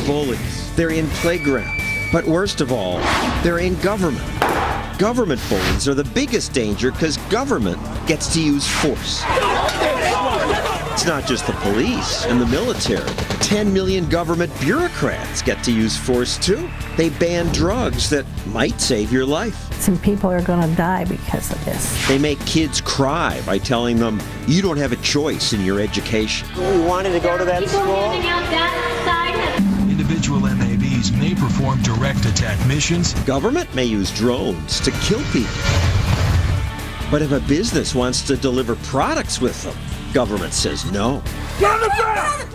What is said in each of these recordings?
bullies. They're in playgrounds. But worst of all, they're in government. Government bullies are the biggest danger because government gets to use force. It's not just the police and the military. 10 million government bureaucrats get to use force too. They ban drugs that might save your life. Some people are going to die because of this. They make kids cry by telling them, you don't have a choice in your education. You wanted to go to that school? Individual MABs may perform direct attack missions. Government may use drones to kill people. But if a business wants to deliver products with them, government says no.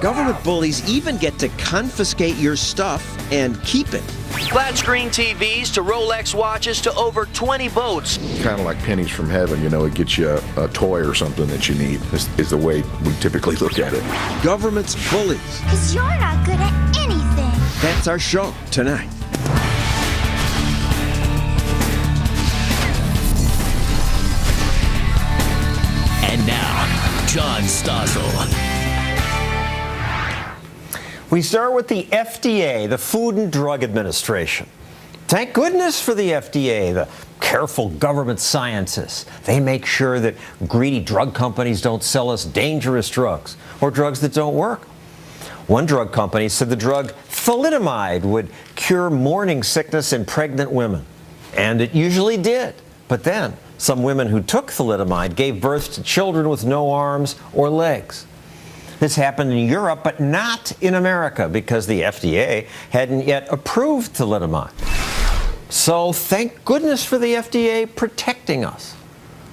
Government bullies even get to confiscate your stuff and keep it. Flat screen TVs to Rolex watches to over 20 boats. Kind of like pennies from heaven, it gets you a toy or something that you need, is the way we typically look at it. Government's bullies. Because you're not good at anything. That's our show tonight. And now, John Stossel. We start with the FDA, the Food and Drug Administration. Thank goodness for the FDA, the careful government scientists. They make sure that greedy drug companies don't sell us dangerous drugs or drugs that don't work. One drug company said the drug thalidomide would cure morning sickness in pregnant women. And it usually did. But then some women who took thalidomide gave birth to children with no arms or legs. This happened in Europe, but not in America, because the FDA hadn't yet approved thalidomide. So thank goodness for the FDA protecting us.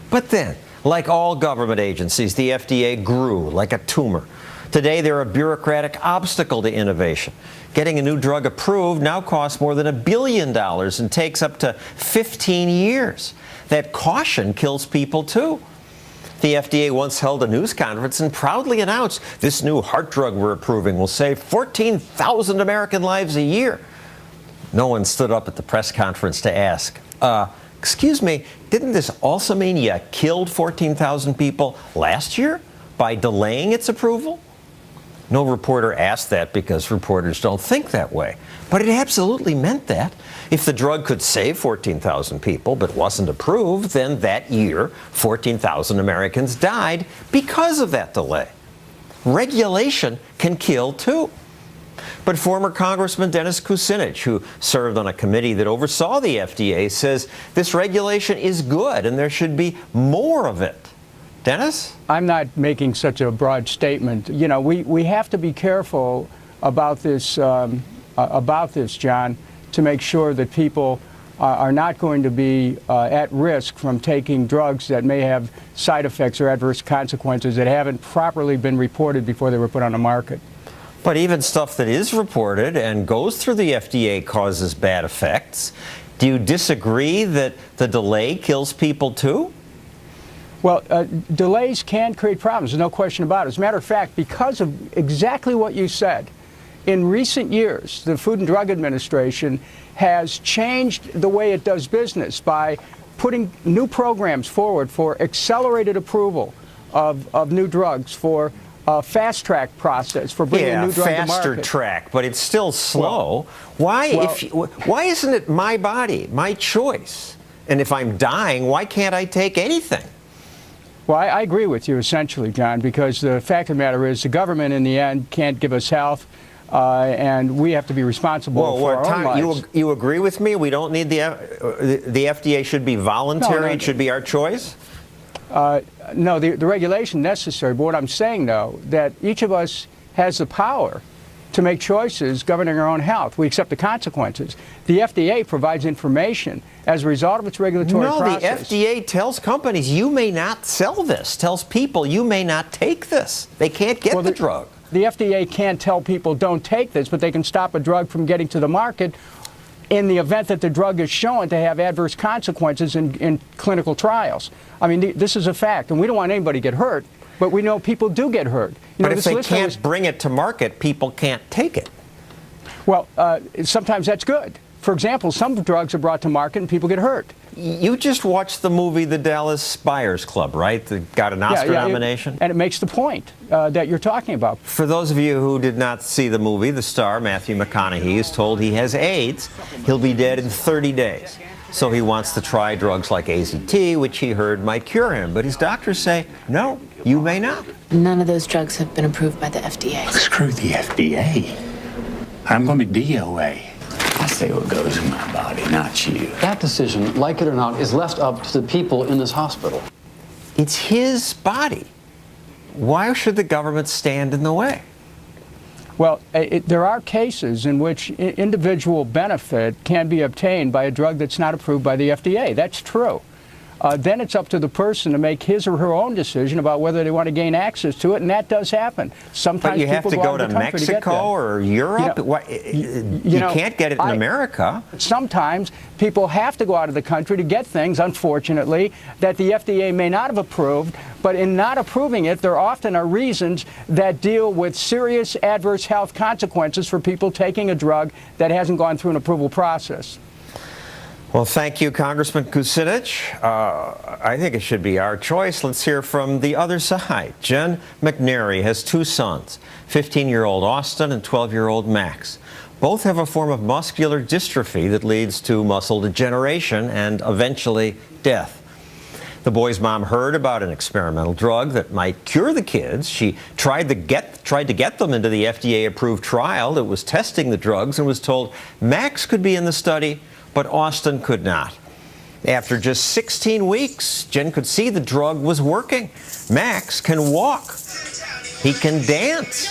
But then, like all government agencies, the FDA grew like a tumor. Today, they're a bureaucratic obstacle to innovation. Getting a new drug approved now costs more than $1 billion and takes up to 15 years. That caution kills people, too. The FDA once held a news conference and proudly announced this new heart drug we're approving will save 14,000 American lives a year. No one stood up at the press conference to ask, excuse me, didn't this also mean you killed 14,000 people last year by delaying its approval? No reporter asked that because reporters don't think that way. But it absolutely meant that. If the drug could save 14,000 people but wasn't approved, then that year 14,000 Americans died because of that delay. Regulation can kill too. But former Congressman Dennis Kucinich, who served on a committee that oversaw the FDA, says this regulation is good and there should be more of it. Dennis? I'm not making such a broad statement. We have to be careful about this, John, to make sure that people are not going to be at risk from taking drugs that may have side effects or adverse consequences that haven't properly been reported before they were put on the market. But even stuff that is reported and goes through the FDA causes bad effects. Do you disagree that the delay kills people too? Well, delays can create problems, there's no question about it. As a matter of fact, because of exactly what you said, in recent years, the Food and Drug Administration has changed the way it does business by putting new programs forward for accelerated approval of new drugs, for a fast-track process for bringing a new drug to market. Faster track, but it's still slow. Why isn't it my body, my choice? And if I'm dying, why can't I take anything? Well, I agree with you essentially, John, because the fact of the matter is the government in the end can't give us health, and we have to be responsible for our own lives. You agree with me? We don't need the FDA should be voluntary. It should be our choice? No, the regulation necessary. But what I'm saying, though, that each of us has the power to make choices governing our own health. We accept the consequences. The FDA provides information as a result of its regulatory process. The FDA tells companies you may not sell this, tells people you may not take this. They can't get the drug. The FDA can't tell people don't take this, but they can stop a drug from getting to the market in the event that the drug is shown to have adverse consequences in clinical trials. I mean, this is a fact, and we don't want anybody to get hurt, but we know people do get hurt. But if they can't bring it to market, people can't take it. Well, sometimes that's good For example, some drugs are brought to market and people get hurt. You just watched the movie The Dallas Buyers Club, right? That got an Oscar nomination. And it makes the point that you're talking about. For those of you who did not see the movie, the star, Matthew McConaughey, is told he has AIDS. He'll be dead in 30 days. So he wants to try drugs like AZT, which he heard might cure him. But his doctors say, no, you may not. None of those drugs have been approved by the FDA. Screw the FDA. I'm going to be DOA. I say what goes in my body, not you. That decision, like it or not, is left up to the people in this hospital. It's his body. Why should the government stand in the way? Well, there are cases in which individual benefit can be obtained by a drug that's not approved by the FDA. That's true. Then it's up to the person to make his or her own decision about whether they want to gain access to it, and that does happen. Sometimes but you have to go to Mexico or Europe? You can't get it in America. Sometimes people have to go out of the country to get things, unfortunately, that the FDA may not have approved, but in not approving it, there often are reasons that deal with serious adverse health consequences for people taking a drug that hasn't gone through an approval process. Well, thank you, Congressman Kucinich. I think it should be our choice. Let's hear from the other side. Jen McNary has two sons, 15-year-old Austin and 12-year-old Max. Both have a form of muscular dystrophy that leads to muscle degeneration and eventually death. The boy's mom heard about an experimental drug that might cure the kids. She tried to get them into the FDA-approved trial that was testing the drugs and was told Max could be in the study, but Austin could not. After just 16 weeks, Jen could see the drug was working. Max can walk. He can dance.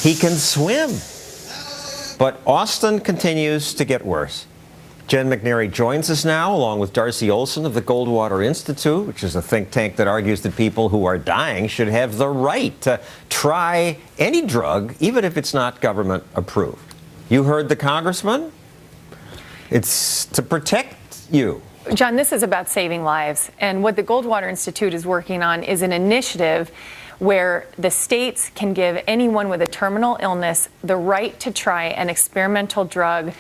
He can swim. But Austin continues to get worse. Jen McNary joins us now, along with Darcy Olson of the Goldwater Institute, which is a think tank that argues that people who are dying should have the right to try any drug, even if it's not government approved. You heard the congressman? It's to protect you. John, this is about saving lives. And what the Goldwater Institute is working on is an initiative where the states can give anyone with a terminal illness the right to try an experimental drug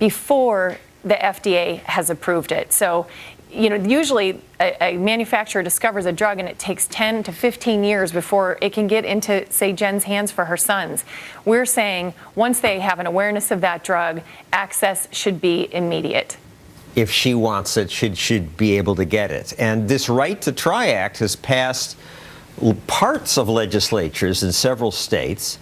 before the FDA has approved it. So, usually a manufacturer discovers a drug and it takes 10 to 15 years before it can get into, say, Jen's hands for her sons. We're saying once they have an awareness of that drug, access should be immediate. If she wants it, she should be able to get it. And this Right to Try Act has passed parts of legislatures in several states,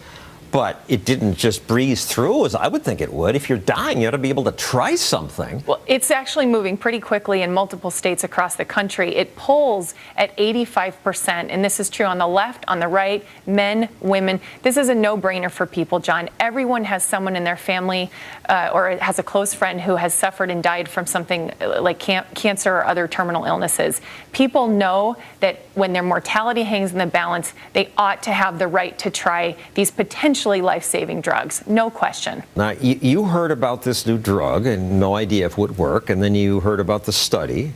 but it didn't just breeze through as I would think it would. If you're dying, you ought to be able to try something. Well, it's actually moving pretty quickly in multiple states across the country. It polls at 85%, and this is true on the left, on the right, men, women. This is a no-brainer for people, John. Everyone has someone in their family or has a close friend who has suffered and died from something like cancer or other terminal illnesses. People know that when their mortality hangs in the balance, they ought to have the right to try these potentially life-saving drugs, no question. Now, you heard about this new drug and no idea if it would work, and then you heard about the study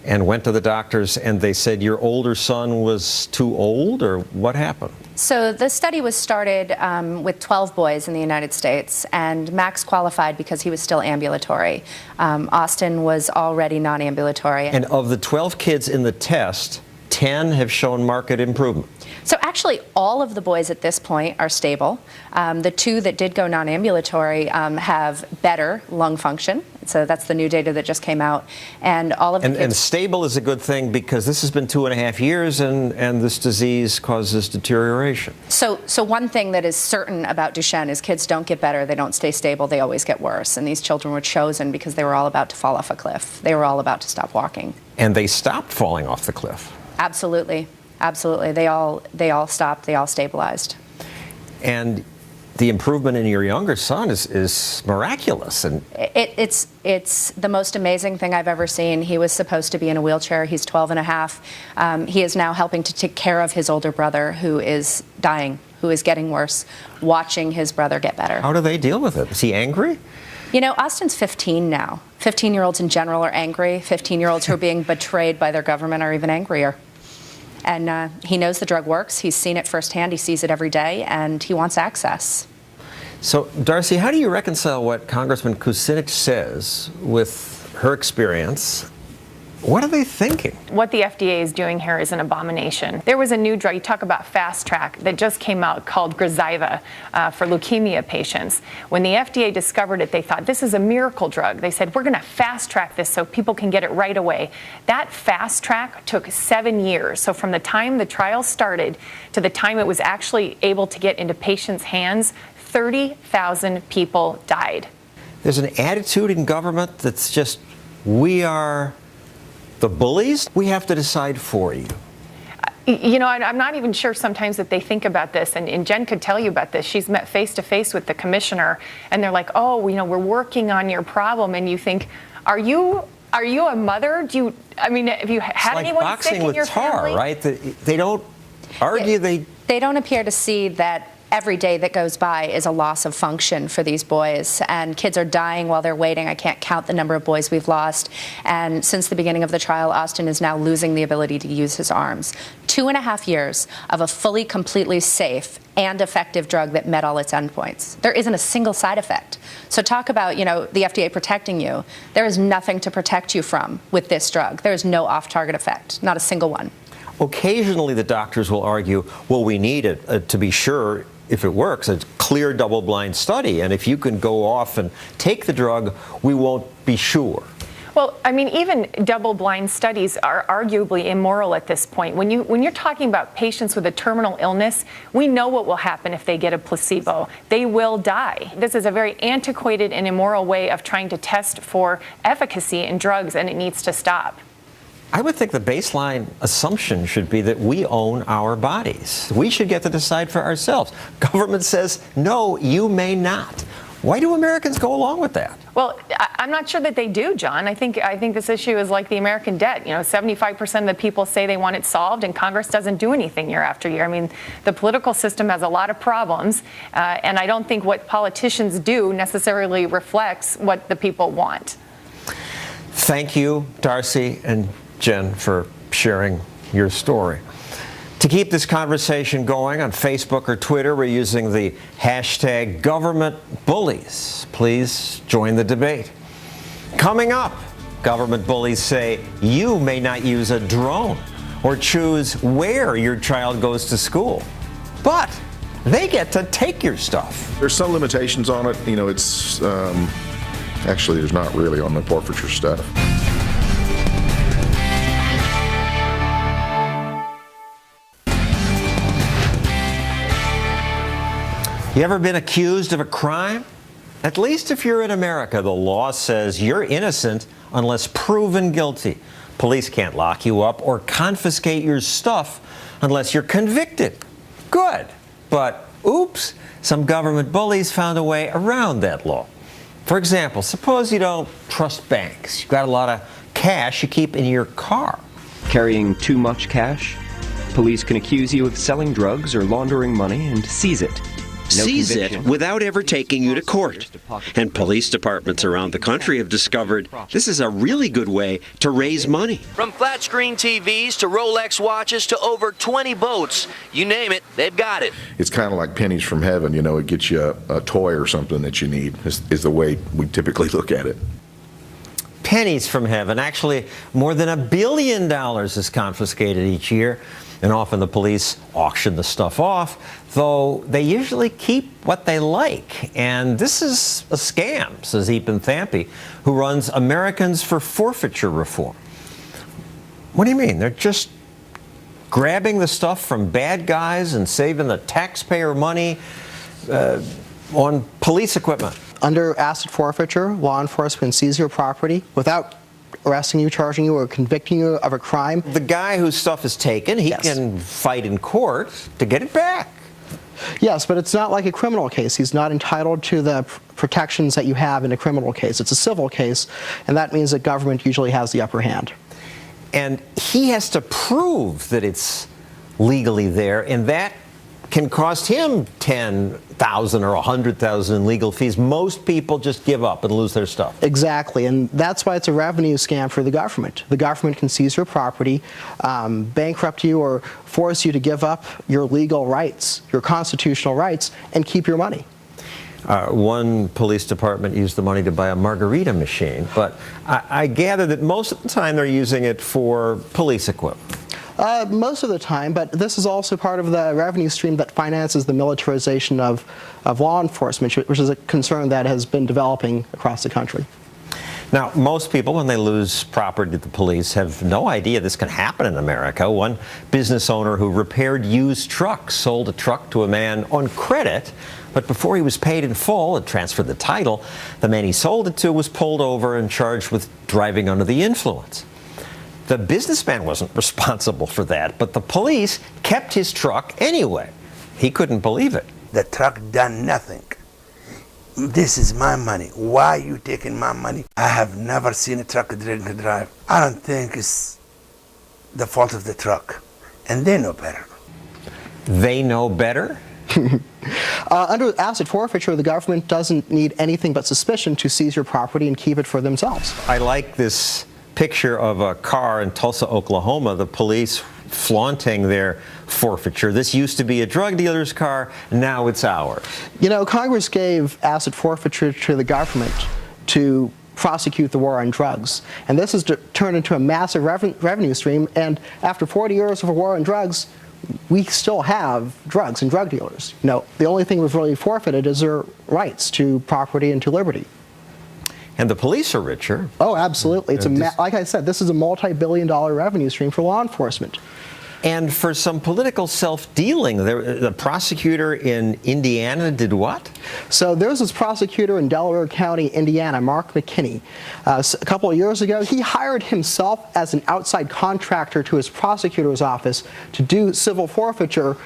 and went to the doctors and they said your older son was too old, or what happened? So the study was started with 12 boys in the United States, and Max qualified because he was still ambulatory. Austin was already non-ambulatory. And of the 12 kids in the test, 10 have shown marked improvement. So actually, all of the boys at this point are stable. The two that did go non-ambulatory have better lung function. So that's the new data that just came out. And all of the kids... And stable is a good thing because this has been 2.5 years and this disease causes deterioration. So one thing that is certain about Duchenne is kids don't get better, they don't stay stable, they always get worse. And these children were chosen because they were all about to fall off a cliff. They were all about to stop walking. And they stopped falling off the cliff. Absolutely. Absolutely. They all stopped. They all stabilized. And the improvement in your younger son is miraculous. And it's the most amazing thing I've ever seen. He was supposed to be in a wheelchair. He's 12 and a half. He is now helping to take care of his older brother who is dying, who is getting worse, watching his brother get better. How do they deal with it? Is he angry? Austin's 15 now. 15-year-olds in general are angry. 15-year-olds who are being betrayed by their government are even angrier. And he knows the drug works. He's seen it firsthand. He sees it every day, and he wants access. So, Darcy, how do you reconcile what Congressman Kucinich says with her experience? What are they thinking? What the FDA is doing here is an abomination. There was a new drug, you talk about fast track, that just came out called Gazyva for leukemia patients. When the FDA discovered it, they thought this is a miracle drug. They said, we're going to fast track this so people can get it right away. That fast track took 7 years. So from the time the trial started to the time it was actually able to get into patients' hands, 30,000 people died. There's an attitude in government that's just, we are the bullies. We have to decide for you. You know, I'm not even sure sometimes that they think about this, and Jen could tell you about this. She's met face to face with the commissioner, and they're like, oh, you know, we're working on your problem, and you think, are you a mother? Have you had anyone sick in your family? Right? They don't argue. They don't appear to see that every day that goes by is a loss of function for these boys, and kids are dying while they're waiting. I can't count the number of boys we've lost, and since the beginning of the trial, Austin is now losing the ability to use his arms. 2.5 years of a fully, completely safe and effective drug that met all its endpoints. There isn't a single side effect. So talk about, you know, the FDA protecting you. There is nothing to protect you from with this drug. There is no off-target effect, not a single one. Occasionally the doctors will argue, well, we need it to be sure if it works, a clear double-blind study. And if you can go off and take the drug, we won't be sure. Well, I mean, even double-blind studies are arguably immoral at this point. When you're talking about patients with a terminal illness, we know what will happen if they get a placebo. They will die. This is a very antiquated and immoral way of trying to test for efficacy in drugs, and it needs to stop. I would think the baseline assumption should be that we own our bodies. We should get to decide for ourselves. Government says, no, you may not. Why do Americans go along with that? Well, I'm not sure that they do, John. I think this issue is like the American debt. You know, 75% of the people say they want it solved, and Congress doesn't do anything year after year. I mean, the political system has a lot of problems, and I don't think what politicians do necessarily reflects what the people want. Thank you, Darcy and Jen, for sharing your story. To keep this conversation going on Facebook or Twitter, we're using the hashtag #GovernmentBullies. Please join the debate. Coming up, government bullies say you may not use a drone or choose where your child goes to school, but they get to take your stuff. There's some limitations on it. You know, it's actually there's not really on the forfeiture stuff. You ever been accused of a crime? At least if you're in America, the law says you're innocent unless proven guilty. Police can't lock you up or confiscate your stuff unless you're convicted. Good. But oops, some government bullies found a way around that law. For example, suppose you don't trust banks. You've got a lot of cash you keep in your car. Carrying too much cash? Police can accuse you of selling drugs or laundering money and seize it. Seize it without ever taking you to court. And police departments around the country have discovered this is a really good way to raise money. From flat screen TVs to Rolex watches to over 20 boats, you name it, they've got it. It's kind of like pennies from heaven. You know, it gets you a toy or something that you need, is the way we typically look at it. Pennies from heaven. Actually, more than $1 billion is confiscated each year. And often the police auction the stuff off, though they usually keep what they like. And this is a scam, says Ethan Thampy, who runs Americans for Forfeiture Reform. What do you mean? They're just grabbing the stuff from bad guys and saving the taxpayer money on police equipment. Under asset forfeiture, law enforcement seizes your property without arresting you, charging you, or convicting you of a crime. The guy whose stuff is taken, he can fight in court to get it back. Yes, but it's not like a criminal case. He's not entitled to the protections that you have in a criminal case. It's a civil case, and that means that government usually has the upper hand. And he has to prove that it's legally there, and that can cost him $10,000 or $100,000 in legal fees. Most people just give up and lose their stuff. Exactly, and that's why it's a revenue scam for the government. The government can seize your property, bankrupt you, or force you to give up your legal rights, your constitutional rights, and keep your money. One police department used the money to buy a margarita machine, but I gather that most of the time they're using it for police equipment. Most of the time, but this is also part of the revenue stream that finances the militarization of law enforcement, which is a concern that has been developing across the country. Now, most people, when they lose property to the police, have no idea this can happen in America. One business owner who repaired used trucks sold a truck to a man on credit, but before he was paid in full and transferred the title, the man he sold it to was pulled over and charged with driving under the influence. The businessman wasn't responsible for that, but the police kept his truck anyway. He couldn't believe it. The truck done nothing. This is my money. Why are you taking my money? I have never seen a truck drink and drive. I don't think it's the fault of the truck. And they know better. They know better? Under asset forfeiture, the government doesn't need anything but suspicion to seize your property and keep it for themselves. I like this picture of a car in Tulsa, Oklahoma, the police flaunting their forfeiture. This used to be a drug dealer's car, now it's ours. You know, Congress gave asset forfeiture to the government to prosecute the war on drugs. And this has turned into a massive revenue stream, and after 40 years of a war on drugs, we still have drugs and drug dealers. You know, the only thing we've really forfeited is their rights to property and to liberty. And the police are richer. Oh, absolutely. It's like I said, this is a multi-billion-dollar revenue stream for law enforcement. And for some political self-dealing, the prosecutor in Indiana did what? So there's this prosecutor in Delaware County, Indiana, Mark McKinney. A couple of years ago, he hired himself as an outside contractor to his prosecutor's office to do civil forfeiture,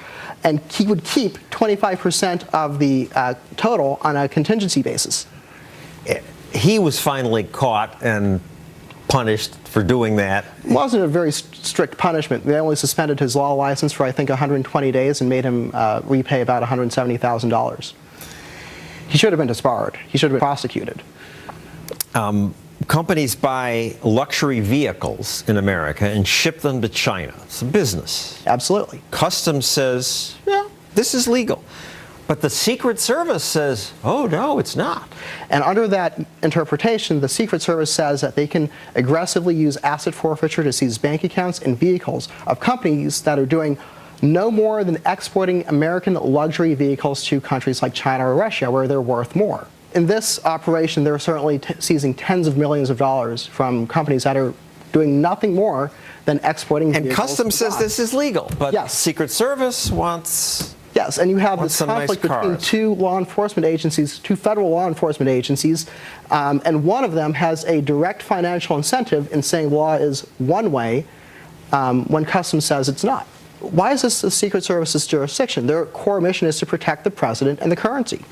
and he would keep 25% of the total on a contingency basis. He was finally caught and punished for doing that. It wasn't a very strict punishment. They only suspended his law license for, I think, 120 days and made him repay about $170,000. He should have been disbarred. He should have been prosecuted. Companies buy luxury vehicles in America and ship them to China. It's a business. Absolutely. Customs says, yeah, this is legal. But the Secret Service says, oh, no, it's not. And under that interpretation, the Secret Service says that they can aggressively use asset forfeiture to seize bank accounts and vehicles of companies that are doing no more than exporting American luxury vehicles to countries like China or Russia, where they're worth more. In this operation, they're certainly seizing tens of millions of dollars from companies that are doing nothing more than exporting vehicles. And Customs says this is legal, but yes. Secret Service wants... Yes, and you have this conflict between two law enforcement agencies, two federal law enforcement agencies, and one of them has a direct financial incentive in saying law is one way when Customs says it's not. Why is this the Secret Service's jurisdiction? Their core mission is to protect the president and the currency.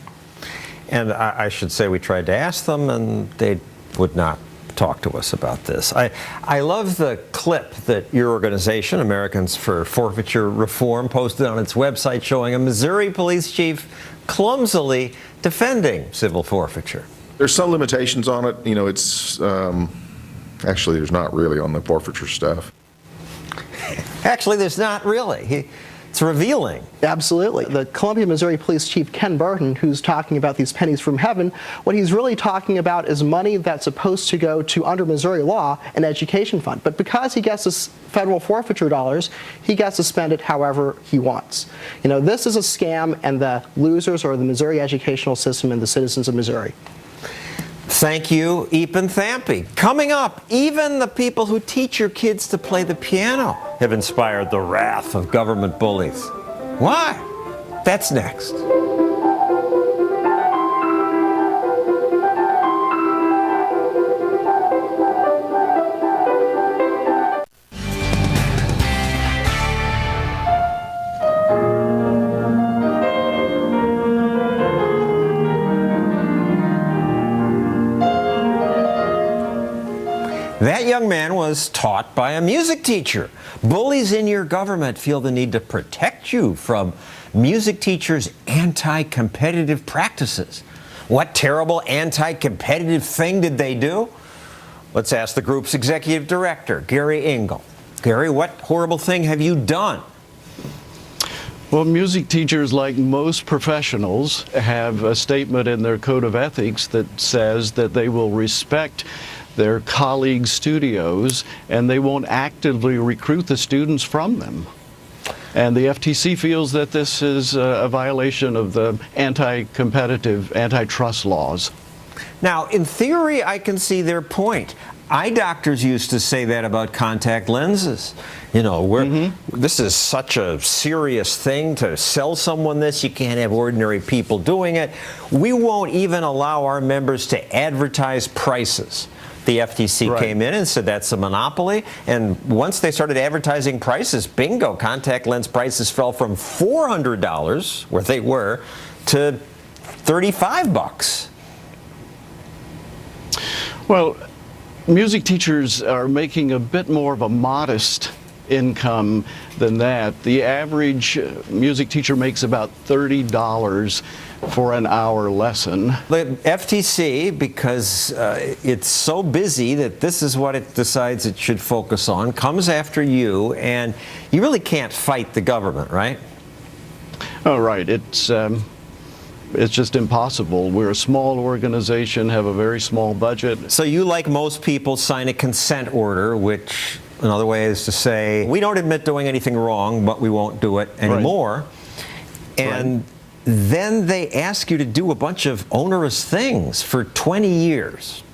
And I should say we tried to ask them, and they would not talk to us about this. I love the clip that your organization, Americans for Forfeiture Reform, posted on its website showing a Missouri police chief clumsily defending civil forfeiture. There's some limitations on it. You know, it's actually there's not really on the forfeiture stuff. Actually, there's not really. It's revealing. Absolutely. The Columbia, Missouri Police Chief Ken Burton, who's talking about these pennies from heaven, what he's really talking about is money that's supposed to go to, under Missouri law, an education fund. But because he gets this federal forfeiture dollars, he gets to spend it however he wants. You know, this is a scam, and the losers are the Missouri educational system and the citizens of Missouri. Thank you, Ethan Thampy. Coming up, even the people who teach your kids to play the piano have inspired the wrath of government bullies. Why? That's next. That young man was taught by a music teacher. Bullies in your government feel the need to protect you from music teachers' anti-competitive practices. What terrible anti-competitive thing did they do? Let's ask the group's executive director, Gary Engel. Gary, what horrible thing have you done? Well, music teachers, like most professionals, have a statement in their code of ethics that says that they will respect their colleagues' studios and they won't actively recruit the students from them. And the FTC feels that this is a violation of the anti-competitive, antitrust laws. Now, in theory, I can see their point. Eye doctors used to say that about contact lenses. You know, this is such a serious thing to sell someone this. You can't have ordinary people doing it. We won't even allow our members to advertise prices. The FTC came in and said that's a monopoly, and once they started advertising prices, bingo, contact lens prices fell from $400, where they were, to $35. Well, music teachers are making a bit more of a modest income than that. The average music teacher makes about $30 for an hour lesson. The FTC, because it's so busy that this is what it decides it should focus on, comes after you, and you really can't fight the government, right? Oh, right. It's just impossible. We're a small organization, have a very small budget. So you, like most people, sign a consent order, which another way is to say, we don't admit doing anything wrong, but we won't do it anymore. And then they ask you to do a bunch of onerous things for 20 years.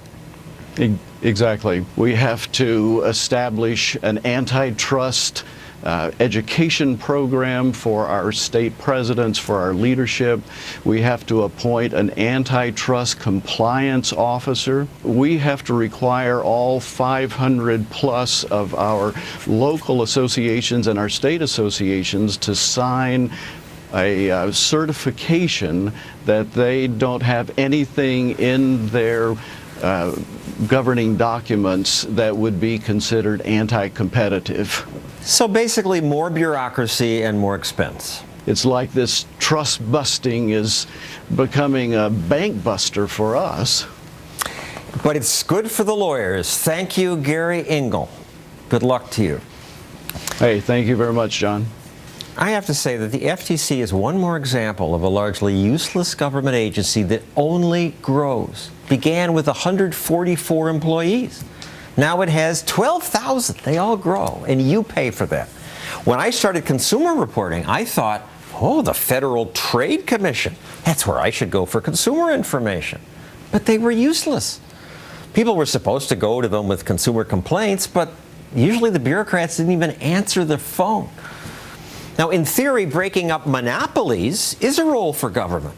Exactly. We have to establish an antitrust education program for our state presidents, for our leadership. We have to appoint an antitrust compliance officer. We have to require all 500 plus of our local associations and our state associations to sign a certification that they don't have anything in their governing documents that would be considered anti-competitive. So basically more bureaucracy and more expense. It's like this trust busting is becoming a bank buster for us. But it's good for the lawyers. Thank you, Gary Engel. Good luck to you. Hey, thank you very much, John. I have to say that the FTC is one more example of a largely useless government agency that only grows. Began with 144 employees. Now it has 12,000. They all grow, and you pay for that. When I started consumer reporting, I thought, oh, the Federal Trade Commission. That's where I should go for consumer information. But they were useless. People were supposed to go to them with consumer complaints, but usually the bureaucrats didn't even answer the phone. Now, in theory, breaking up monopolies is a role for government.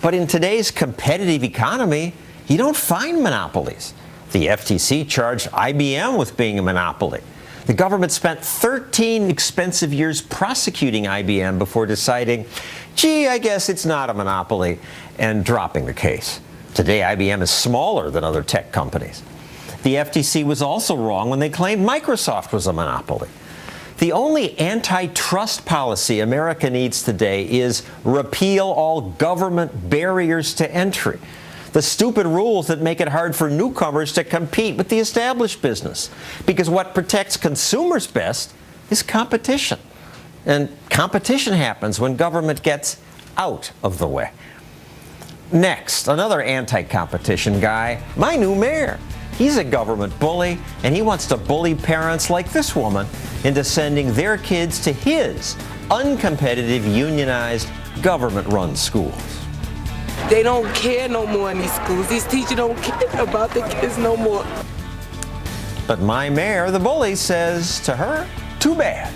But in today's competitive economy, you don't find monopolies. The FTC charged IBM with being a monopoly. The government spent 13 expensive years prosecuting IBM before deciding, gee, I guess it's not a monopoly, and dropping the case. Today, IBM is smaller than other tech companies. The FTC was also wrong when they claimed Microsoft was a monopoly. The only antitrust policy America needs today is repeal all government barriers to entry. The stupid rules that make it hard for newcomers to compete with the established business. Because what protects consumers best is competition. And competition happens when government gets out of the way. Next, another anti-competition guy, my new mayor. He's a government bully, and he wants to bully parents like this woman into sending their kids to his uncompetitive, unionized, government-run schools. They don't care no more in these schools. These teachers don't care about the kids no more. But my mayor, the bully, says to her, too bad.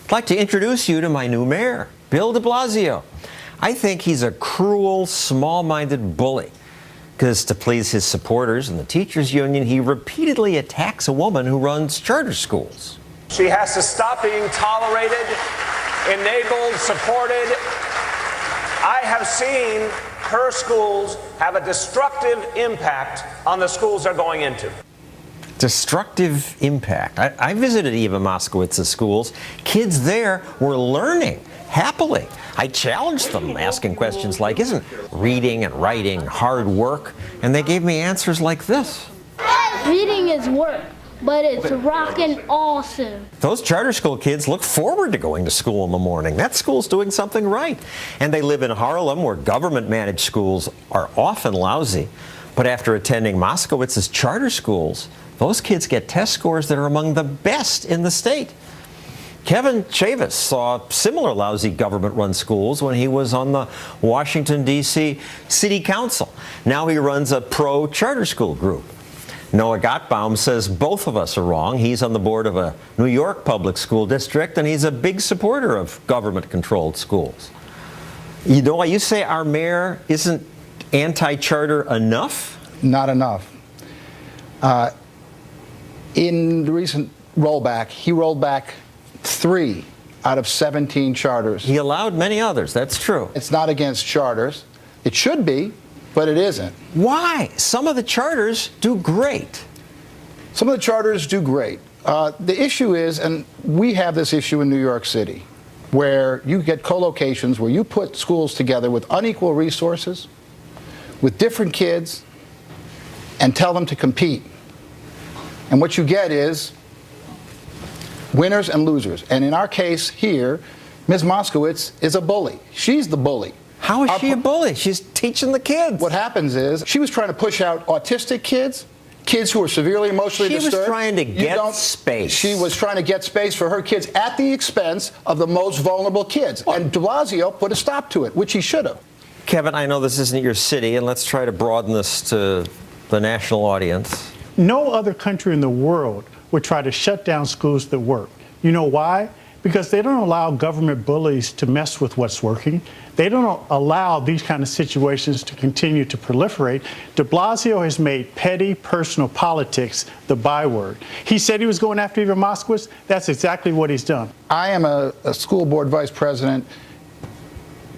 I'd like to introduce you to my new mayor, Bill de Blasio. I think he's a cruel, small-minded bully, because to please his supporters and the teachers' union, he repeatedly attacks a woman who runs charter schools. She has to stop being tolerated, enabled, supported. I have seen her schools have a destructive impact on the schools they're going into. Destructive impact. I visited Eva Moskowitz's schools. Kids there were learning happily. I challenged them, asking questions like, isn't reading and writing hard work? And they gave me answers like this. Reading is work, but it's rockin' awesome. Those charter school kids look forward to going to school in the morning. That school's doing something right. And they live in Harlem, where government-managed schools are often lousy. But after attending Moskowitz's charter schools, those kids get test scores that are among the best in the state. Kevin Chavis saw similar lousy government-run schools when he was on the Washington, D.C. City Council. Now he runs a pro-charter school group. Noah Gottbaum says both of us are wrong. He's on the board of a New York public school district, and he's a big supporter of government-controlled schools. You know, you say our mayor isn't anti-charter enough? Not enough. In the recent rollback, he rolled back 3 out of 17 charters. He allowed many others, that's true. It's not against charters. It should be, but it isn't. Why? Some of the charters do great. Some of the charters do great. The issue is, and we have this issue in New York City, where you get co-locations where you put schools together with unequal resources, with different kids, and tell them to compete. And what you get is winners and losers. And in our case here, Ms. Moskowitz is a bully. She's the bully. How is she a bully? She's teaching the kids. What happens is she was trying to push out autistic kids, kids who are severely emotionally disturbed. She was trying to get space. She was trying to get space for her kids at the expense of the most vulnerable kids. And de Blasio put a stop to it, which he should have. Kevin, I know this isn't your city, and let's try to broaden this to the national audience. No other country in the world would try to shut down schools that work. You know why? Because they don't allow government bullies to mess with what's working. They don't allow these kind of situations to continue to proliferate. De Blasio has made petty personal politics the byword. He said he was going after Eva Moskowitz. That's exactly what he's done. I am a school board vice president,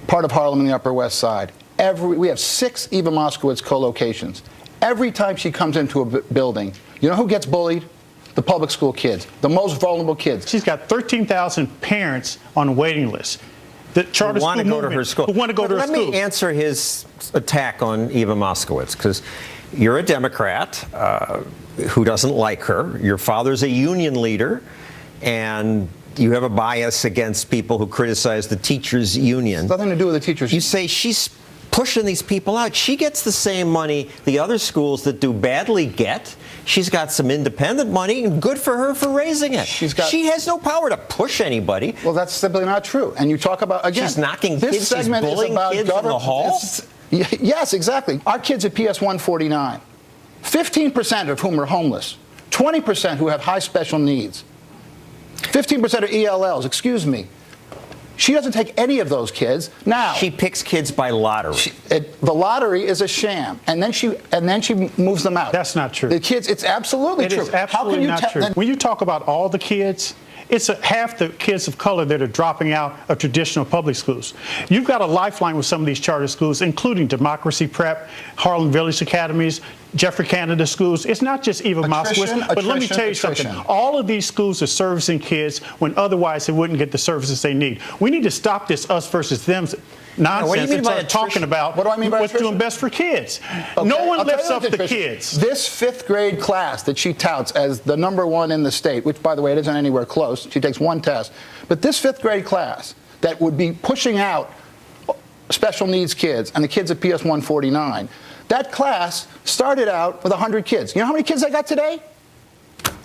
part of Harlem and the Upper West Side. We have 6 Eva Moskowitz co-locations. Every time she comes into a building, you know who gets bullied? The public school kids, the most vulnerable kids. She's got 13,000 parents on a waiting list. The charter want to go to her school. Who want to go to her school. Let me answer his attack on Eva Moskowitz, because you're a Democrat who doesn't like her. Your father's a union leader, and you have a bias against people who criticize the teachers' union. It's nothing to do with the teachers' union. You say she's pushing these people out. She gets the same money the other schools that do badly get. She's got some independent money, and good for her for raising it. She has no power to push anybody. Well, that's simply not true. And you talk about, again, she's knocking this kids, segment she's bullying is about kids in the hall? Yes, exactly. Our kids at PS 149, 15% of whom are homeless, 20% who have high special needs, 15% are ELLs, excuse me. She doesn't take any of those kids. Now she picks kids by lottery. The lottery is a sham, and then she moves them out. That's not true. The kids, it's absolutely true. It is absolutely not true. When you talk about all the kids, it's half the kids of color that are dropping out of traditional public schools. You've got a lifeline with some of these charter schools, including Democracy Prep, Harlem Village Academies, Jeffrey Canada schools. It's not just Eva Moskowitz, but let me tell you something. All of these schools are servicing kids when otherwise they wouldn't get the services they need. We need to stop this us versus them nonsense and start talking about what's doing best for kids. Okay, no one I'll lifts tell you up the kids. This 5th grade class that she touts as the #1 in the state, which, by the way, it isn't anywhere close. She takes 1 test. But this 5th grade class that would be pushing out special needs kids and the kids at PS 149, that class started out with 100 kids. You know how many kids I got today?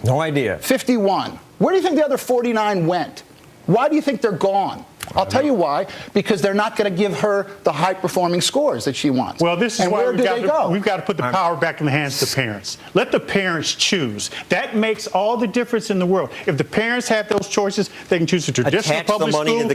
No idea. 51. Where do you think the other 49 went? Why do you think they're gone? I'll tell you why. Because they're not going to give her the high-performing scores that she wants. Well, this is and why where do they go? We've got to put the power back in the hands of the parents. Let the parents choose. That makes all the difference in the world. If the parents have those choices, they can choose a traditional public school,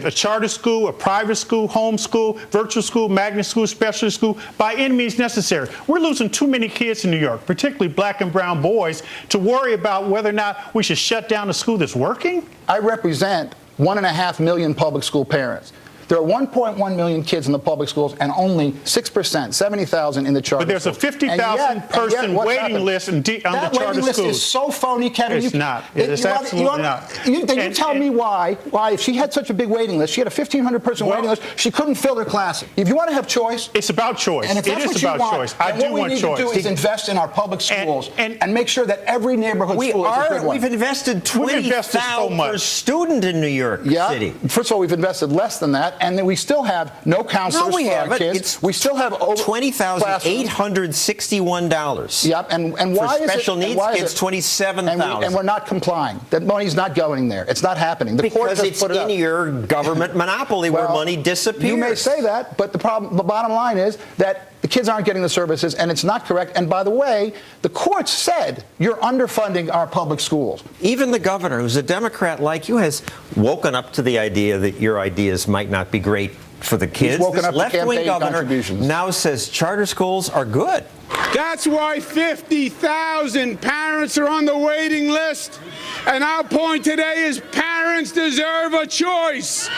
a charter school, a private school, home school, virtual school, magnet school, specialty school, by any means necessary. We're losing too many kids in New York, particularly black and brown boys, to worry about whether or not we should shut down a school that's working. I represent 1.5 million public school parents. There are 1.1 million kids in the public schools and only 6%, 70,000 in the charter But there's schools. a 50,000 person waiting list on the charter schools. That waiting list is so phony, Kevin. It's not. It's absolutely not. Then you tell me why, if she had such a big waiting list, she had a 1,500 person waiting list, she couldn't fill her classes. If you want to have choice. It's about choice. And if that's what you want, then what we need to do is invest in our public schools and make sure that every neighborhood school is a good one. We've invested $20,000 per student in New York City. First of all, we've invested less than that, and then we still have no counselors for our kids. We still have over $20,861. Yep, and why for special needs kids, $27,000. And we're not complying. That money's not going there. It's not happening. The court because has it's put it in your government monopoly where money disappears. You may say that, but the bottom line is that the kids aren't getting the services, and it's not correct. And by the way, the court said you're underfunding our public schools. Even the governor, who's a Democrat like you, has woken up to the idea that your ideas might not be great for the kids. He's woken up to left-wing campaign governor contributions. now says charter schools are good. That's why 50,000 parents are on the waiting list. And our point today is parents deserve a choice.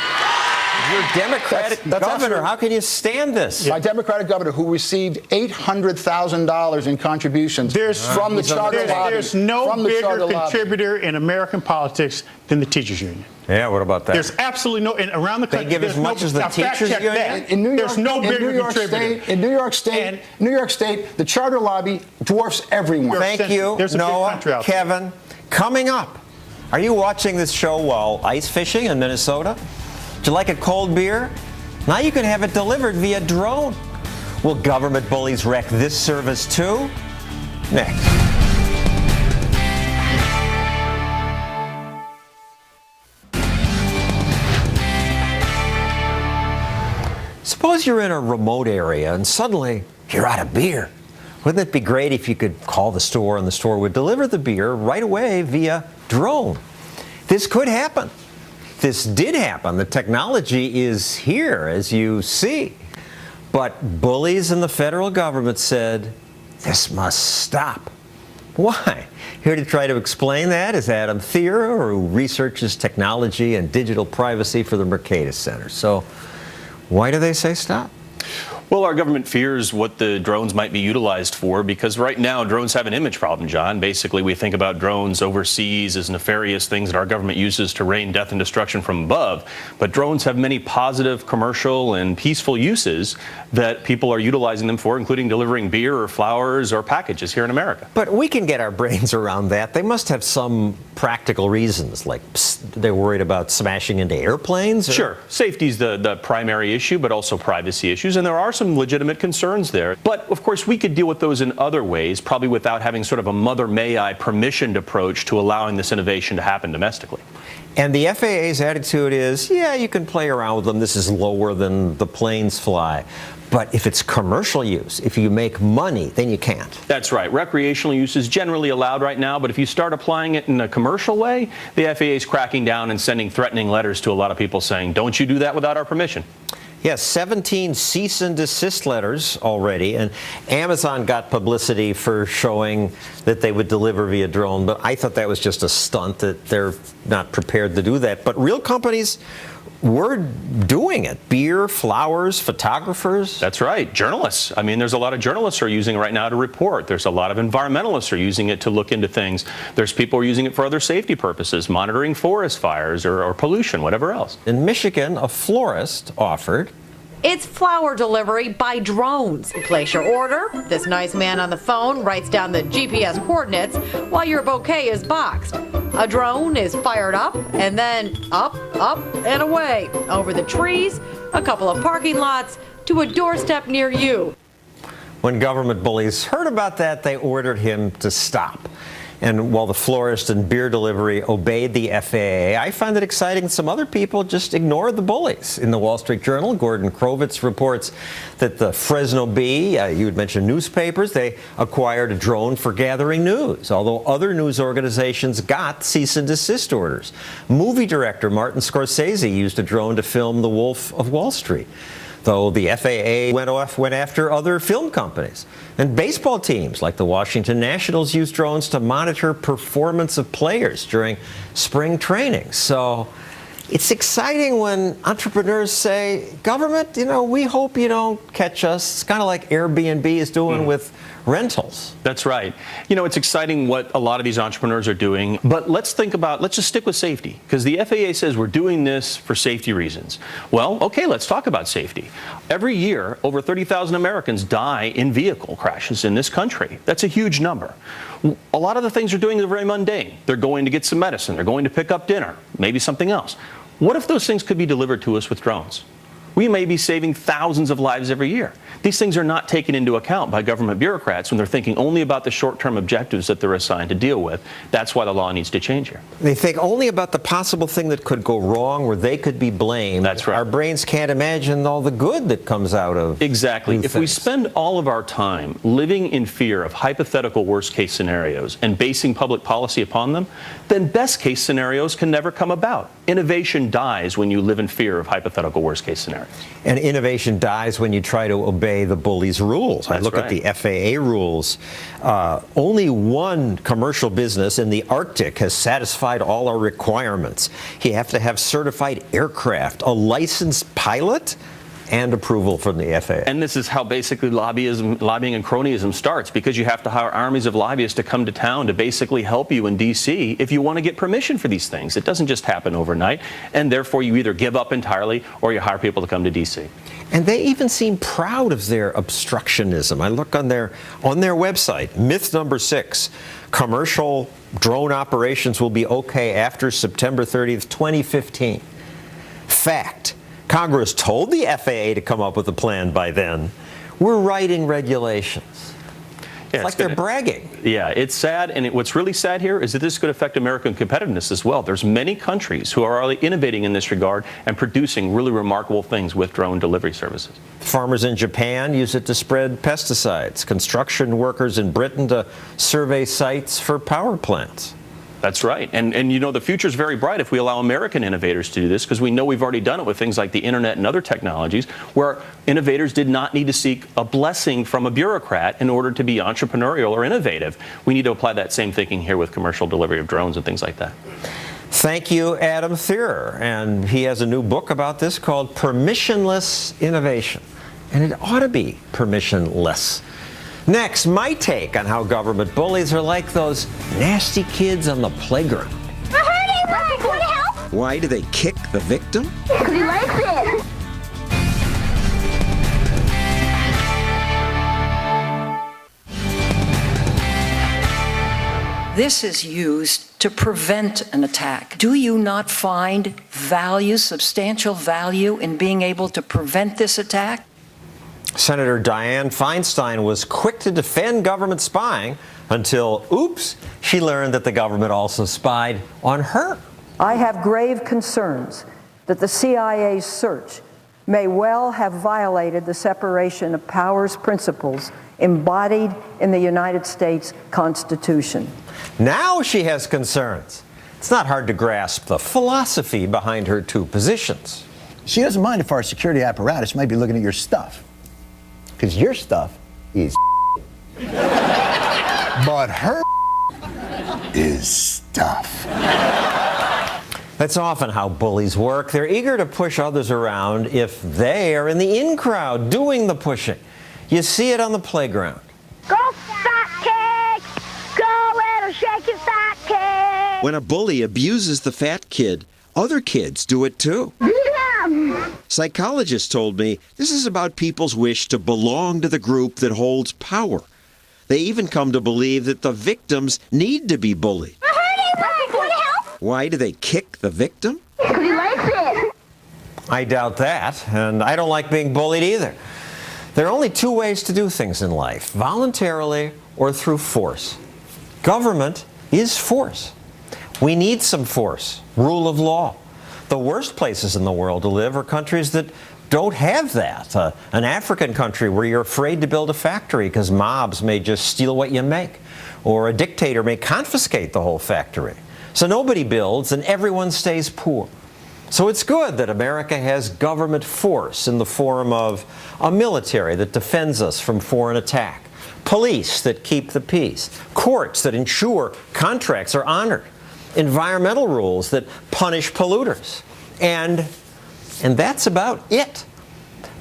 Your Democratic governor, how can you stand this? My Democratic governor, who received $800,000 in contributions from the charter lobby. There's no bigger contributor in American politics than the teachers union. Yeah, what about that? There's absolutely no, and around the country, they give as much as the teachers union? In New York, there's no bigger contributor. In New York State, the charter lobby dwarfs everyone. Thank you, Noah, Kevin. Coming up, are you watching this show while ice fishing in Minnesota? Do you like a cold beer? Now you can have it delivered via drone. Will government bullies wreck this service too? Next. Suppose you're in a remote area and suddenly you're out of beer. Wouldn't it be great if you could call the store and the store would deliver the beer right away via drone? This could happen. This did happen. The technology is here, as you see. But bullies in the federal government said, this must stop. Why? Here to try to explain that is Adam Thierer, who researches technology and digital privacy for the Mercatus Center. So why do they say stop? Well, our government fears what the drones might be utilized for, because right now drones have an image problem, John. Basically, we think about drones overseas as nefarious things that our government uses to rain death and destruction from above. But drones have many positive commercial and peaceful uses that people are utilizing them for, including delivering beer or flowers or packages here in America. But we can get our brains around that. They must have some practical reasons, like they're worried about smashing into airplanes? Or? Sure. Safety is the primary issue, but also privacy issues. And there are some legitimate concerns there. But, of course, we could deal with those in other ways, probably without having sort of a mother may I permissioned approach to allowing this innovation to happen domestically. And the FAA's attitude is, yeah, you can play around with them. This is lower than the planes fly. But if it's commercial use, if you make money, then you can't. That's right. Recreational use is generally allowed right now, but if you start applying it in a commercial way, the FAA is cracking down and sending threatening letters to a lot of people saying, don't you do that without our permission. Yes, 17 cease and desist letters already, and Amazon got publicity for showing that they would deliver via drone, but I thought that was just a stunt, that they're not prepared to do that. But real companies were doing it. Beer, flowers, photographers. That's right. Journalists. I mean, there's a lot of journalists who are using it right now to report. There's a lot of environmentalists who are using it to look into things. There's people who are using it for other safety purposes, monitoring forest fires or pollution, whatever else. In Michigan, a florist offered, it's flower delivery by drones. You place your order. This nice man on the phone writes down the GPS coordinates while your bouquet is boxed. A drone is fired up and then up, and away over the trees, a couple of parking lots, to a doorstep near you. When government bullies heard about that, they ordered him to stop. And while the florist and beer delivery obeyed the FAA, I find it exciting some other people just ignored the bullies. In the Wall Street Journal, Gordon Krovitz reports that the Fresno Bee, you had mentioned newspapers, they acquired a drone for gathering news, although other news organizations got cease and desist orders. Movie director Martin Scorsese used a drone to film The Wolf of Wall Street, though the FAA went after other film companies. And baseball teams like the Washington Nationals use drones to monitor performance of players during spring training. So It's exciting when entrepreneurs say, government, we hope you don't catch us. It's kind of like Airbnb is doing with rentals. That's right. It's exciting what a lot of these entrepreneurs are doing, but let's just stick with safety, because the FAA says we're doing this for safety reasons. Well, okay, let's talk about safety. Every year, over 30,000 Americans die in vehicle crashes in this country. That's a huge number. A lot of the things they're doing are very mundane. They're going to get some medicine. They're going to pick up dinner, maybe something else. What if those things could be delivered to us with drones? We may be saving thousands of lives every year. These things are not taken into account by government bureaucrats when they're thinking only about the short-term objectives that they're assigned to deal with. That's why the law needs to change here. They think only about the possible thing that could go wrong where they could be blamed. That's right. Our brains can't imagine all the good that comes out of Exactly. If we things. spend all of our time living in fear of hypothetical worst-case scenarios and basing public policy upon them, then best-case scenarios can never come about. Innovation dies when you live in fear of hypothetical worst-case scenarios. And innovation dies when you try to obey the Bullies rules. I look at the FAA rules. Only one commercial business in the Arctic has satisfied all our requirements. You have to have certified aircraft, a licensed pilot, and approval from the FAA. And this is how basically lobbying and cronyism starts, because you have to hire armies of lobbyists to come to town to basically help you in D.C. if you want to get permission for these things. It doesn't just happen overnight, and therefore you either give up entirely or you hire people to come to D.C. And they even seem proud of their obstructionism. I look on their website, myth number 6, commercial drone operations will be okay after September 30th, 2015. Fact. Congress told the FAA to come up with a plan by then. We're writing regulations. It's like they're bragging. Yeah, it's sad, and what's really sad here is that this could affect American competitiveness as well. There's many countries who are already innovating in this regard and producing really remarkable things with drone delivery services. Farmers in Japan use it to spread pesticides. Construction workers in Britain to survey sites for power plants. That's right. And the future is very bright if we allow American innovators to do this, because we know we've already done it with things like the internet and other technologies, where innovators did not need to seek a blessing from a bureaucrat in order to be entrepreneurial or innovative. We need to apply that same thinking here with commercial delivery of drones and things like that. Thank you, Adam Thierer. And he has a new book about this called Permissionless Innovation. And it ought to be permissionless. Next, my take on how government bullies are like those nasty kids on the playground. I heard him! Want to help? Why do they kick the victim? Because he likes it. This is used to prevent an attack. Do you not find value, substantial value, in being able to prevent this attack? Senator Dianne Feinstein was quick to defend government spying until, oops, she learned that the government also spied on her. I have grave concerns that the CIA's search may well have violated the separation of powers principles embodied in the United States Constitution. Now she has concerns. It's not hard to grasp the philosophy behind her two positions. She doesn't mind if our security apparatus might be looking at your stuff. Because your stuff is but her is stuff. That's often how bullies work. They're eager to push others around if they are in the in crowd doing the pushing. You see it on the playground. Go, fat kid! Go, little shaky fat kid! When a bully abuses the fat kid, other kids do it too. Psychologists told me this is about people's wish to belong to the group that holds power. They even come to believe that the victims need to be bullied. I heard him! Want to help? Why do they kick the victim? Because he likes it. I doubt that, and I don't like being bullied either. There are only two ways to do things in life, voluntarily or through force. Government is force. We need some force, rule of law. The worst places in the world to live are countries that don't have that. An African country where you're afraid to build a factory because mobs may just steal what you make, or a dictator may confiscate the whole factory. So nobody builds and everyone stays poor. So it's good that America has government force in the form of a military that defends us from foreign attack, police that keep the peace, courts that ensure contracts are honored, environmental rules that punish polluters, And that's about it.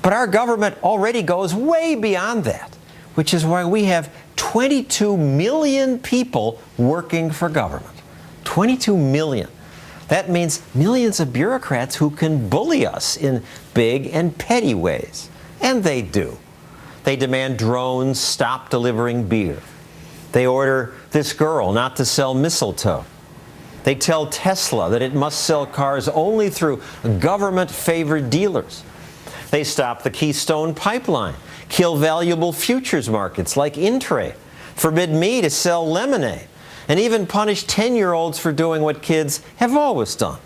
But our government already goes way beyond that, which is why we have 22 million people working for government. 22 million. That means millions of bureaucrats who can bully us in big and petty ways. And they do. They demand drones stop delivering beer. They order this girl not to sell mistletoe. They tell Tesla that it must sell cars only through government-favored dealers. They stop the Keystone Pipeline, kill valuable futures markets like Intrade, forbid me to sell lemonade, and even punish 10-year-olds for doing what kids have always done.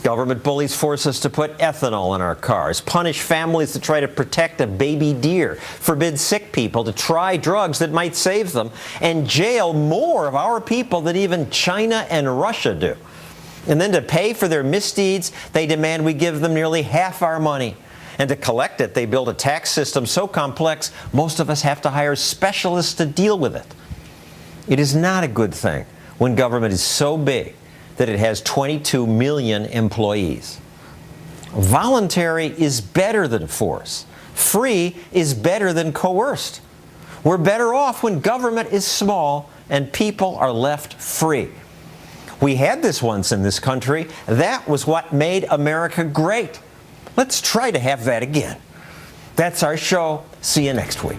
Government bullies force us to put ethanol in our cars, punish families to try to protect a baby deer, forbid sick people to try drugs that might save them, and jail more of our people than even China and Russia do. And then to pay for their misdeeds, they demand we give them nearly half our money. And to collect it, they build a tax system so complex, most of us have to hire specialists to deal with it. It is not a good thing when government is so big that it has 22 million employees. Voluntary is better than force. Free is better than coerced. We're better off when government is small and people are left free. We had this once in this country. That was what made America great. Let's try to have that again. That's our show. See you next week.